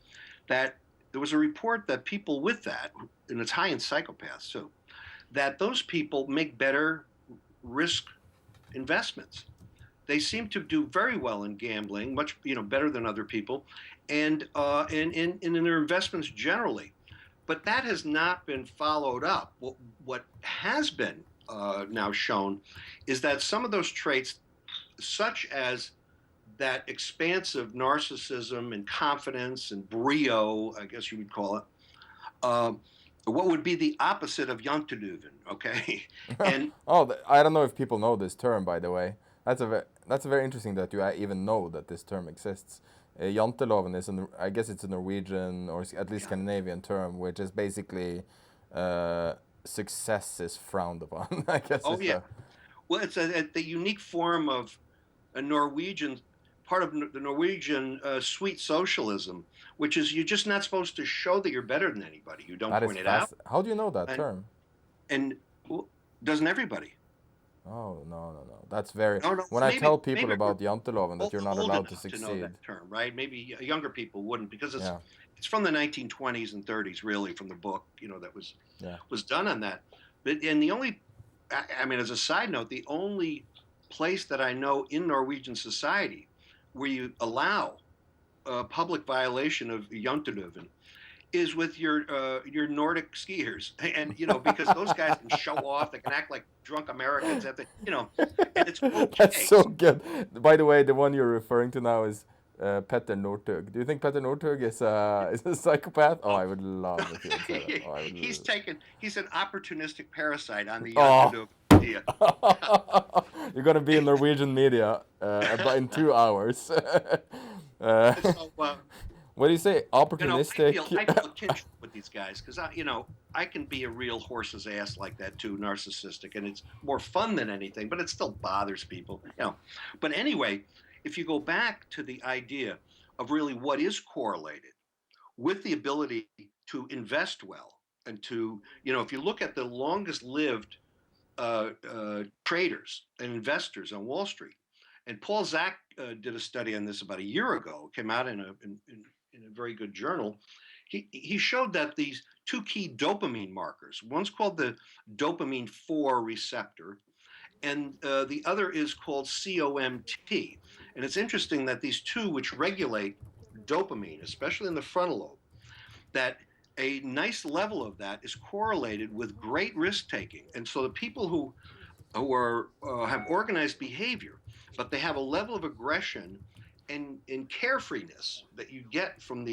there was a report that people with that, and it's high in psychopaths too, that those people make better risk investments. They seem to do very well in gambling, much better than other people, and in their investments generally. But that has not been followed up. What has been now shown is that some of those traits, such as that expansive narcissism and confidence and brio, I guess you would call it, what would be the opposite of Janteloven, okay? And I don't know if people know this term, by the way. That's very interesting that you even know that this term exists. Janteloven is, I guess it's a Norwegian or at least Scandinavian term, which is basically success is frowned upon. I guess. Oh yeah. Well, it's the unique form of a Norwegian, part of the Norwegian sweet socialism, which is you're just not supposed to show that you're better than anybody. You don't point it out. How do you know that term? And doesn't everybody? Oh no. That's very. No, when I tell people about Janteloven that you're not allowed to succeed. To know that term, right? Maybe younger people wouldn't, because it's from the 1920s and 30s, really, from the book that was done on that. But the only, I mean, as a side note, the only place that I know in Norwegian society where you allow public violation of Janteloven is with your Nordic skiers, and because those guys can show off, they can act like drunk Americans at the, and it's okay. That's so good. By the way, the one you're referring to now is Petter Northug. Do you think Petter Northug is a psychopath? Oh, I would love if he would say that. He's an opportunistic parasite on the Janteloven media. You're gonna be in Norwegian media about in 2 hours. What do you say? Opportunistic. I feel kinship with these guys because I can be a real horse's ass like that too, narcissistic, and it's more fun than anything, but it still bothers people, But anyway, if you go back to the idea of really what is correlated with the ability to invest well and to, if you look at the longest lived traders and investors on Wall Street, and Paul Zak did a study on this about a year ago, came out in a very good journal. He showed that these two key dopamine markers, one's called the dopamine 4 receptor, and the other is called COMT. And it's interesting that these two, which regulate dopamine, especially in the frontal lobe, that a nice level of that is correlated with great risk taking. And so the people who are have organized behavior, but they have a level of aggression and carefreeness that you get from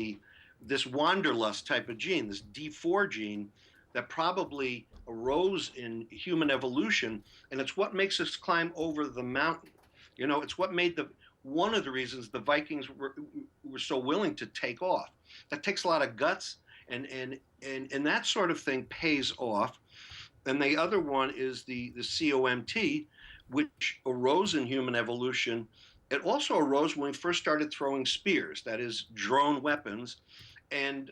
this wanderlust type of gene, this D4 gene, that probably arose in human evolution, and it's what makes us climb over the mountain. It's what made one of the reasons the Vikings were so willing to take off. That takes a lot of guts, and that sort of thing pays off. And the other one is the COMT, which arose in human evolution. It also arose when we first started throwing spears, that is, drone weapons, and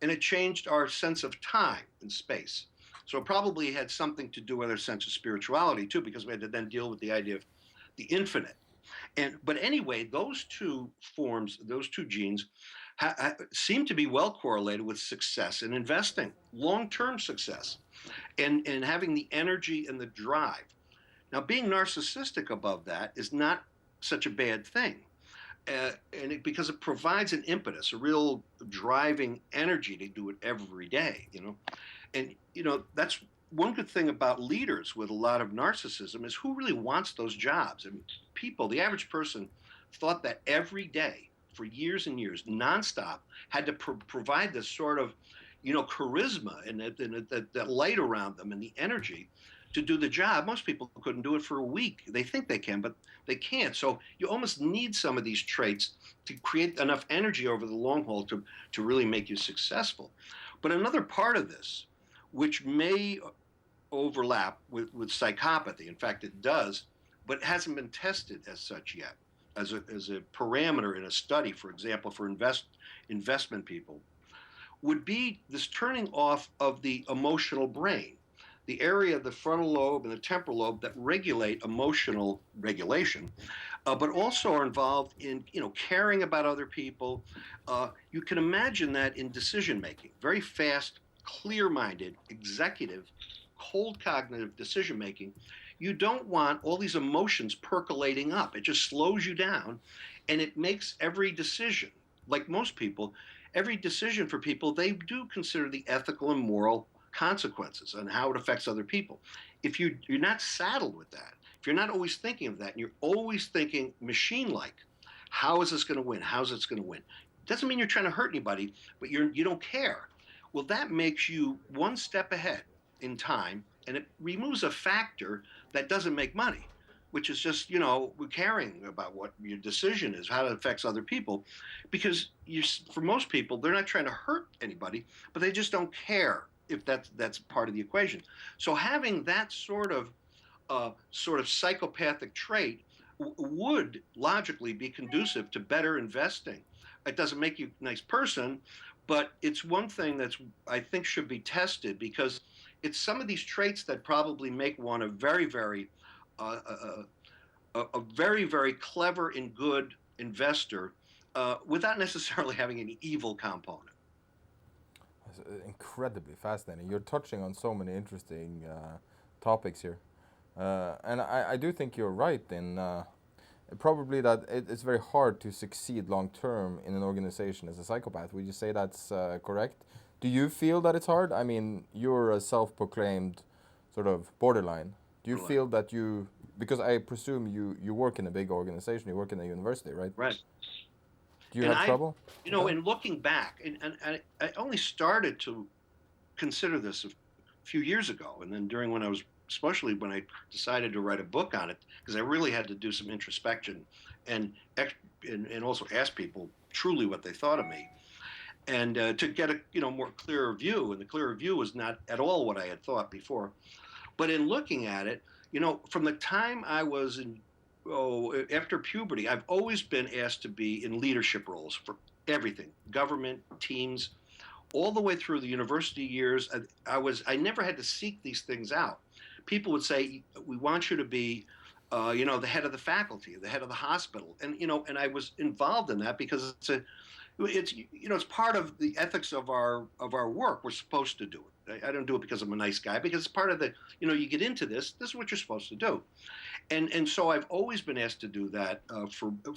it changed our sense of time and space. So it probably had something to do with our sense of spirituality too, because we had to then deal with the idea of the infinite. But anyway, those two forms, those two genes, seem to be well correlated with success in investing, long-term success, and having the energy and the drive. Now, being narcissistic above that is not such a bad thing, because it provides an impetus, a real driving energy to do it every day. And that's one good thing about leaders with a lot of narcissism is who really wants those jobs. I mean, the average person, thought that every day for years and years, nonstop, had to provide this sort of, charisma and that light around them and the energy to do the job. Most people couldn't do it for a week. They think they can, but they can't. So you almost need some of these traits to create enough energy over the long haul to really make you successful. But another part of this, which may overlap with psychopathy, in fact it does, but hasn't been tested as such yet, as a parameter in a study, for example, for investment people, would be this turning off of the emotional brain, the area of the frontal lobe and the temporal lobe that regulate emotional regulation, but also are involved in caring about other people. You can imagine that in decision making, very fast, clear-minded, executive, cold cognitive decision making. You don't want all these emotions percolating up. It just slows you down, and it makes every decision, like most people, every decision for people, they do consider the ethical and moral consequences and how it affects other people. If you're not saddled with that, if you're not always thinking of that, and you're always thinking machine-like, how is this going to win? How's this going to win? Doesn't mean you're trying to hurt anybody, but you don't care. Well, that makes you one step ahead in time, and it removes a factor that doesn't make money, which is just, we're caring about what your decision is, how it affects other people, because for most people, they're not trying to hurt anybody, but they just don't care if that's part of the equation. So having that sort of psychopathic trait would logically be conducive to better investing. It doesn't make you a nice person, but it's one thing that's, I think, should be tested, because it's some of these traits that probably make one a very, very a very, very clever and good investor without necessarily having any evil component. That's incredibly fascinating. You're touching on so many interesting topics here. And I do think you're right in probably that it's very hard to succeed long term in an organization as a psychopath. Would you say that's correct? Do you feel that it's hard? I mean, you're a self-proclaimed sort of borderline. Do you feel that because I presume you work in a big organization, you work in a university, right? Right. Do you have trouble? In looking back, and I only started to consider this a few years ago, and then especially when I decided to write a book on it, because I really had to do some introspection and also ask people truly what they thought of me, and to get a more clearer view. And the clearer view was not at all what I had thought before. But in looking at it, from the time I was after puberty, I've always been asked to be in leadership roles for everything, government, teams, all the way through the university years. I never had to seek these things out. People would say, "We want you to be, the head of the faculty, the head of the hospital," and I was involved in that because it's part of the ethics of our work. We're supposed to do it. I don't do it because I'm a nice guy, because it's part of the, you get into this. This is what you're supposed to do, and so I've always been asked to do that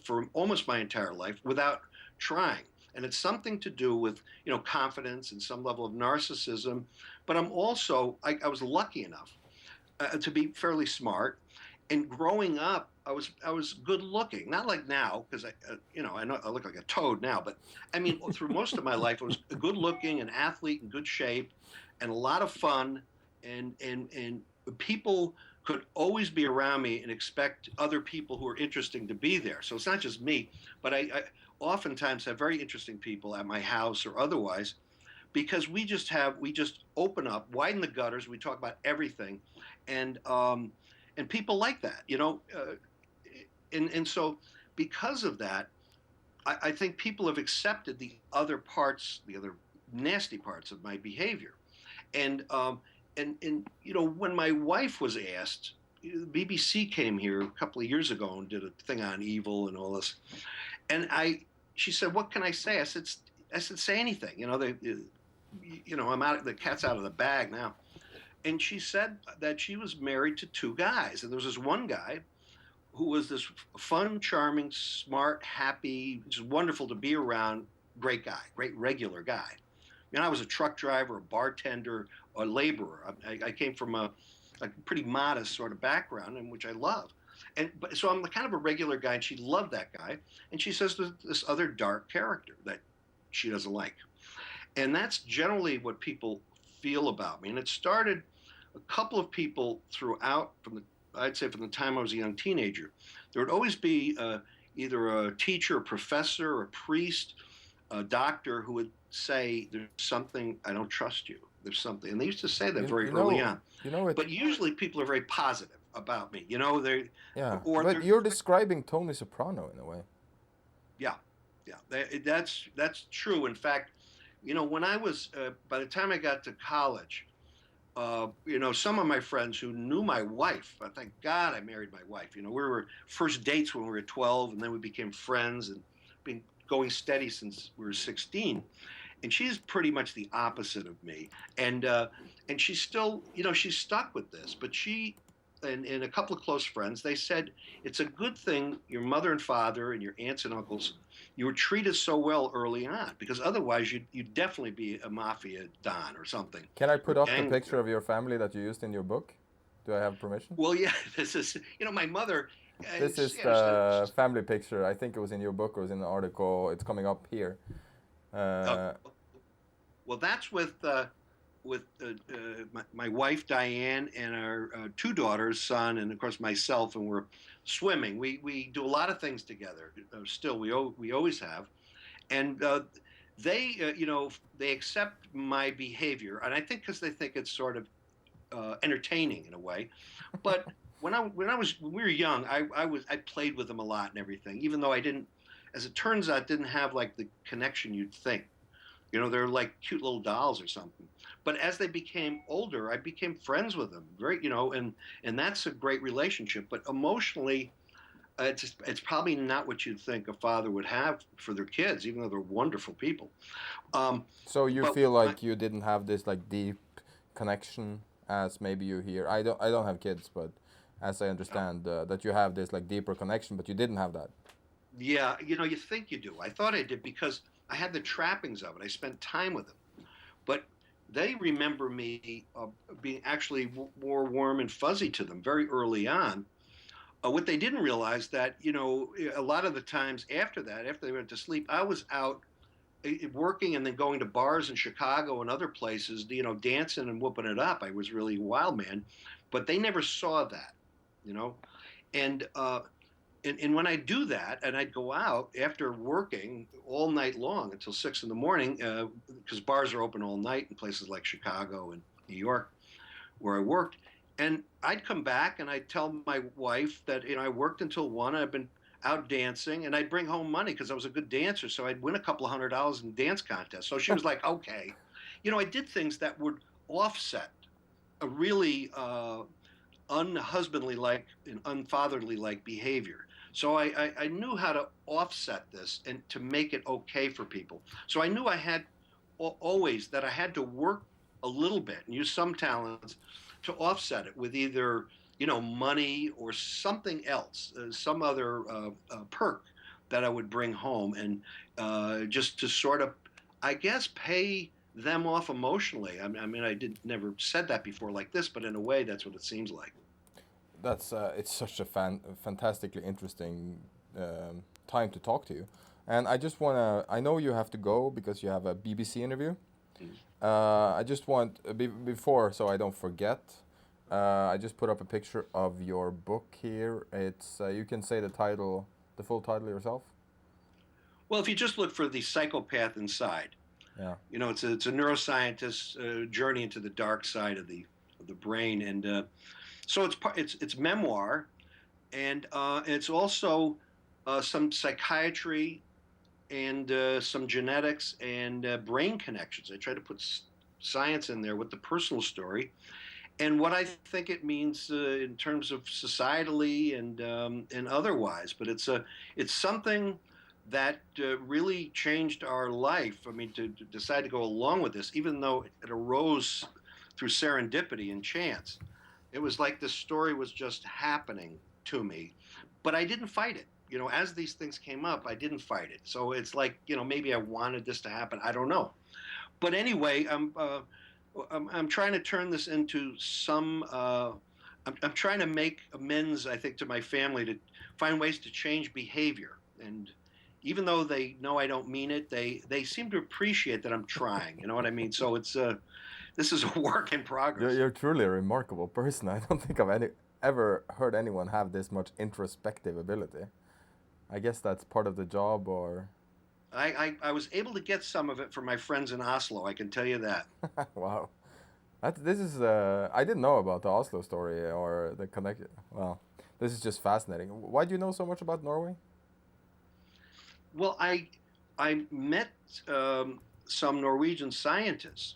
for almost my entire life without trying. And it's something to do with confidence and some level of narcissism. But I was lucky enough to be fairly smart. And growing up, I was good looking, not like now, because I know I look like a toad now, but I mean through most of my life I was good looking, an athlete in good shape, and a lot of fun, and people could always be around me and expect other people who are interesting to be there. So it's not just me, but I oftentimes have very interesting people at my house or otherwise, because we just open up, widen the gutters. We talk about everything, and people like that, and so because of that, I think people have accepted the other parts, the other nasty parts of my behavior, and when my wife was asked, the BBC came here a couple of years ago and did a thing on evil and all this, and she said, "What can I say?" I said, "Say anything." I'm out. The cat's out of the bag now. And she said that she was married to two guys, and there was this one guy who was this fun, charming, smart, happy, just wonderful to be around, great guy, great regular guy. I was a truck driver, a bartender, a laborer. I came from a pretty modest sort of background, in which I love. So I'm kind of a regular guy, and she loved that guy. And she says there's this other dark character that she doesn't like. And that's generally what people feel about me. And it started a couple of people throughout, I'd say from the time I was a young teenager. There would always be either a teacher, a professor, or a priest, a doctor who would say, "There's something, I don't trust you. There's something." And they used to say that very early on. But usually people are very positive about me. But you're describing Tony Soprano in a way. Yeah, that's true. In fact, when I was, by the time I got to college, some of my friends who knew my wife, thank God I married my wife. We were first dates when we were 12, and then we became friends and been going steady since we were 16. And she's pretty much the opposite of me. And she's still, she's stuck with this. But she and a couple of close friends, they said, it's a good thing your mother and father and your aunts and uncles, you were treated so well early on, because otherwise you'd definitely be a mafia don or something. Can I put up the picture of your family that you used in your book? Do I have permission? Well, yeah, this is, my mother. This is the family picture. I think it was in your book or it was in the article. It's coming up here. Well, that's with my wife Diane and our two daughters, son, and of course myself, and we're swimming. We do a lot of things together. Still, we always have, and they accept my behavior, and I think because they think it's sort of entertaining in a way. But when we were young, I played with them a lot and everything, even though I didn't, as it turns out, didn't have like the connection you'd think. They're like cute little dolls or something. But as they became older, I became friends with them. And that's a great relationship. But emotionally, it's probably not what you'd think a father would have for their kids, even though they're wonderful people. So you feel like you didn't have this like deep connection as maybe you hear. I don't have kids, but as I understand that you have this like deeper connection, but you didn't have that. Yeah, you think you do. I thought I did because I had the trappings of it. I spent time with them. But they remember me being actually more warm and fuzzy to them very early on. What they didn't realize that, a lot of the times after that, after they went to sleep, I was out working and then going to bars in Chicago and other places, dancing and whooping it up. I was really a wild man. But they never saw that, And when I do that, and I'd go out after working all night long until 6 a.m, because bars are open all night in places like Chicago and New York, where I worked, And I'd come back and I'd tell my wife that, I worked until 1, I've been out dancing, and I'd bring home money because I was a good dancer. So I'd win a couple of $100 in dance contests. So she was like, okay. I did things that would offset a really unhusbandly like and unfatherly like behavior. So I knew how to offset this and to make it okay for people. So I knew I had always that I had to work a little bit and use some talents to offset it with either money or something else, some other perk that I would bring home, and just to sort of, I guess, pay them off emotionally. I mean, I did never said that before like this, but in a way, that's what it seems like. That's it's such a fantastically interesting time to talk to you, and I just wanna. I know you have to go because you have a BBC interview. I just want before, so I don't forget. I just put up a picture of your book here. It's you can say the title, the full title yourself. Well, if you just look for the Psychopath Inside, Yeah. it's a neuroscientist's journey into the dark side of the brain, and so it's memoir, and it's also some psychiatry and some genetics and brain connections. I try to put science in there with the personal story and what I think it means in terms of societally and otherwise. But it's something that really changed our life. I mean, to decide to go along with this, even though it arose through serendipity and chance, it was like this story was just happening to me, but I didn't fight it. As these things came up, I didn't fight it. So it's like, maybe I wanted this to happen. I don't know. But anyway, I'm trying to turn this into some. I'm trying to make amends, I think, to my family to find ways to change behavior. And even though they know I don't mean it, they seem to appreciate that I'm trying. You know what I mean? So it's this is a work in progress. You're truly a remarkable person. I don't think I've ever heard anyone have this much introspective ability. I guess that's part of the job, or. I was able to get some of it from my friends in Oslo. I can tell you that. Wow. This is I didn't know about the Oslo story or the connection. Well, this is just fascinating. Why do you know so much about Norway? Well, I met some Norwegian scientists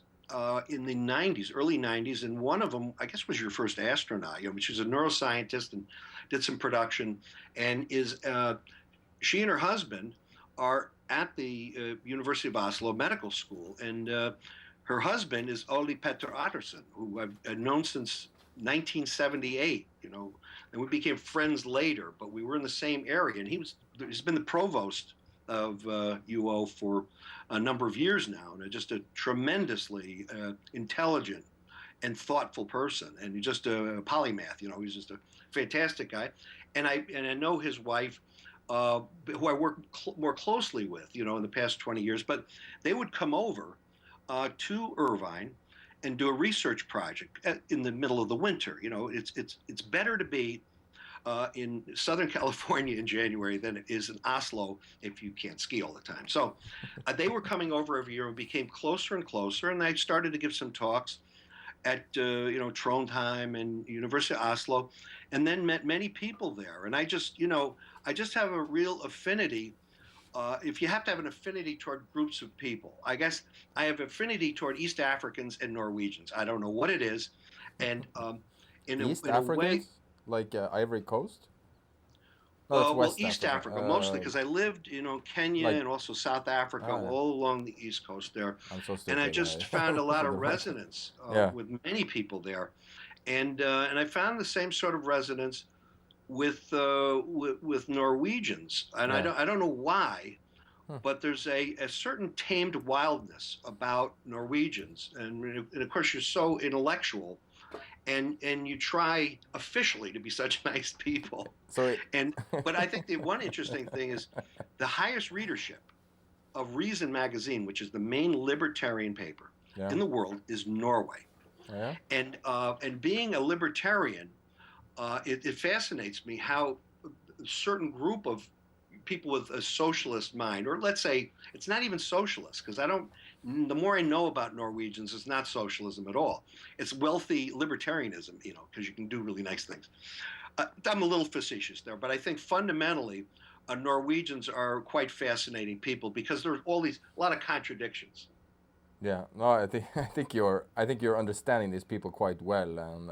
in the '90s, early '90s, and one of them, I guess, was your first astronaut. She's a neuroscientist and did some production, and she and her husband are at the University of Oslo Medical School, and her husband is Ole Petter Ottersen, who I've known since 1978. And we became friends later, but we were in the same area, and he's been the provost of UO for a number of years now, and just a tremendously intelligent and thoughtful person, and just a polymath. He's just a fantastic guy, and I know his wife. Who I work more closely with, in the past 20 years, but they would come over to Irvine and do a research project in the middle of the winter. It's better to be in Southern California in January than it is in Oslo if you can't ski all the time. So they were coming over every year and became closer and closer, and I started to give some talks at Trondheim and University of Oslo, and then met many people there. And I just have a real affinity. If you have to have an affinity toward groups of people, I guess I have affinity toward East Africans and Norwegians. I don't know what it is, and in a way, like Ivory Coast. No, that's well, West East Africa. Africa mostly, because I lived, Kenya Like- and also South Africa, yeah. all along the East Coast there. I'm so stupid. And I just found a lot of resonance Yeah. with many people there, and I found the same sort of resonance with Norwegians, and Yeah. I don't know why, but there's a certain tamed wildness about Norwegians, and of course you're so intellectual, and you try officially to be such nice people. So But I think the one interesting thing is the highest readership of Reason magazine, which is the main libertarian paper in the world, is Norway. Yeah. And being a libertarian, it fascinates me how a certain group of people with a socialist mind, or let's say it's not even socialist, because I don't. The more I know about Norwegians, it's not socialism at all. It's wealthy libertarianism, because you can do really nice things. I'm a little facetious there, but I think fundamentally, Norwegians are quite fascinating people because there's a lot of contradictions. Yeah, no, I think you're understanding these people quite well, and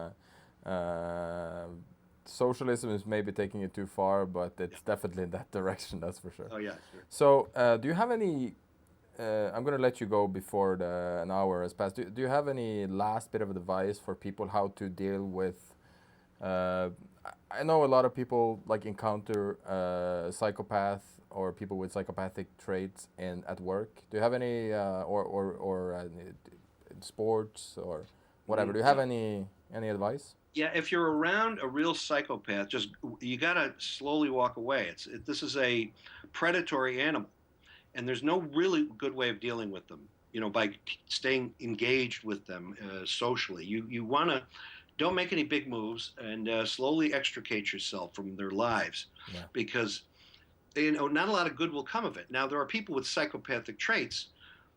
socialism is maybe taking it too far, but it's definitely in that direction, that's for sure. Oh yeah, sure. So, do you have any? I'm gonna let you go before an hour has passed. Do you have any last bit of advice for people how to deal with? I know a lot of people like encounter psychopath or people with psychopathic traits at work. Do you have any or in sports or whatever? Do you have any advice? Yeah, if you're around a real psychopath, you gotta slowly walk away. This is a predatory animal, and there's no really good way of dealing with them. By staying engaged with them socially. You wanna don't make any big moves and slowly extricate yourself from their lives, because not a lot of good will come of it. Now there are people with psychopathic traits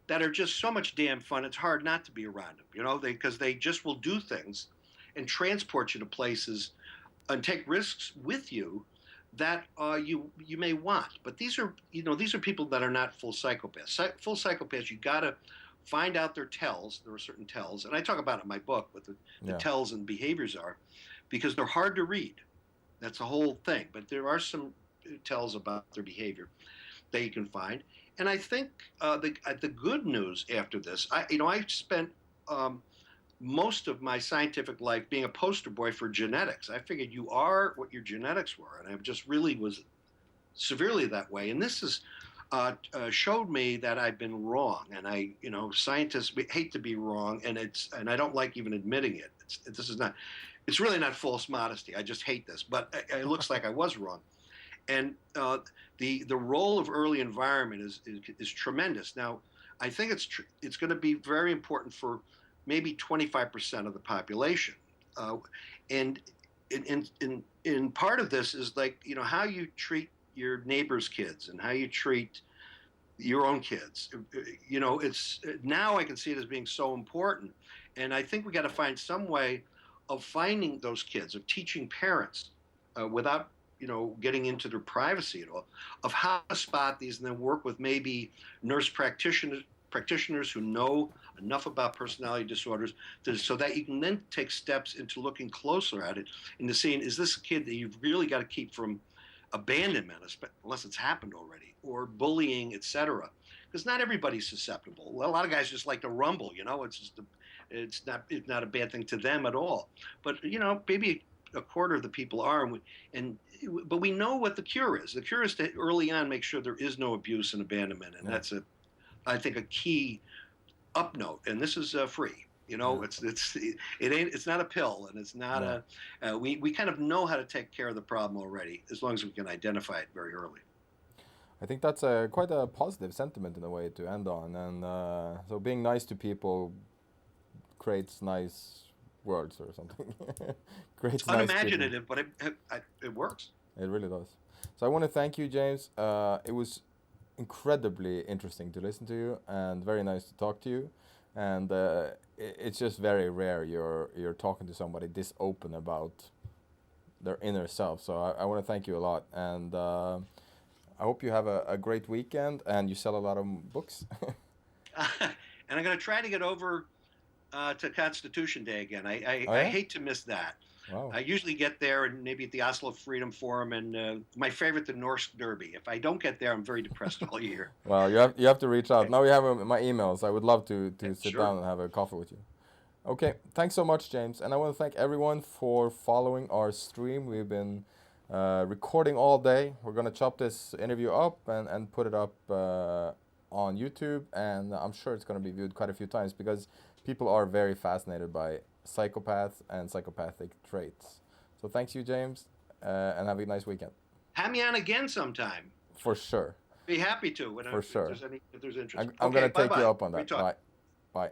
that are just so much damn fun. It's hard not to be around them. Because they just will do things and transport you to places and take risks with you that you may want. But these are people that are not full psychopaths. Full psychopaths, you gotta find out their tells. There are certain tells, and I talk about it in my book what the tells and behaviors are, because they're hard to read. That's the whole thing. But there are some tells about their behavior that you can find. And I think the good news after this, I spent most of my scientific life being a poster boy for genetics. I figured you are what your genetics were, and I just really was severely that way. And this is showed me that I've been wrong, and scientists hate to be wrong, and I don't like even admitting it. It's really not false modesty. I just hate this, but it looks like I was wrong. And the role of early environment is tremendous. Now, I think it's going to be very important for maybe 25% of the population, and in part of this is like how you treat your neighbor's kids and how you treat your own kids. It's now I can see it as being so important, and I think we got to find some way of finding those kids, of teaching parents without getting into their privacy at all, of how to spot these, and then work with maybe nurse practitioners who know enough about personality disorders so that you can then take steps into looking closer at it, into seeing, is this a kid that you've really got to keep from abandonment, unless it's happened already, or bullying, etc. Because not everybody's susceptible. Well, a lot of guys just like to rumble. It's not a bad thing to them at all. But maybe a quarter of the people are, but we know what the cure is. The cure is to early on make sure there is no abuse and abandonment, and that's I think a key up note. And this is free. It's not a pill, and it's not we kind of know how to take care of the problem already, as long as we can identify it very early. I think that's quite a positive sentiment in a way to end on, and so being nice to people creates nice worlds or something. It's unimaginative, but it works. It really does. So I want to thank you, James. It was incredibly interesting to listen to you, and very nice to talk to you. And it's just very rare you're talking to somebody this open about their inner self. So I want to thank you a lot, and I hope you have a great weekend and you sell a lot of books. And I'm going to try to get over to Constitution Day again. I hate to miss that. Wow. I usually get there, and maybe at the Oslo Freedom Forum, and my favorite, the Norse Derby. If I don't get there, I'm very depressed all year. Well, you have to reach out. Now you have my emails. I would love to sit down and have a coffee with you. Okay, thanks so much, James. And I want to thank everyone for following our stream. We've been recording all day. We're going to chop this interview up and put it up on YouTube. And I'm sure it's going to be viewed quite a few times because people are very fascinated by psychopaths and psychopathic traits. So thanks you, James, and have a nice weekend. Have me on again sometime. For sure. Be happy to. For sure. If there's interest. I'm going to take you up on that. Bye. Bye.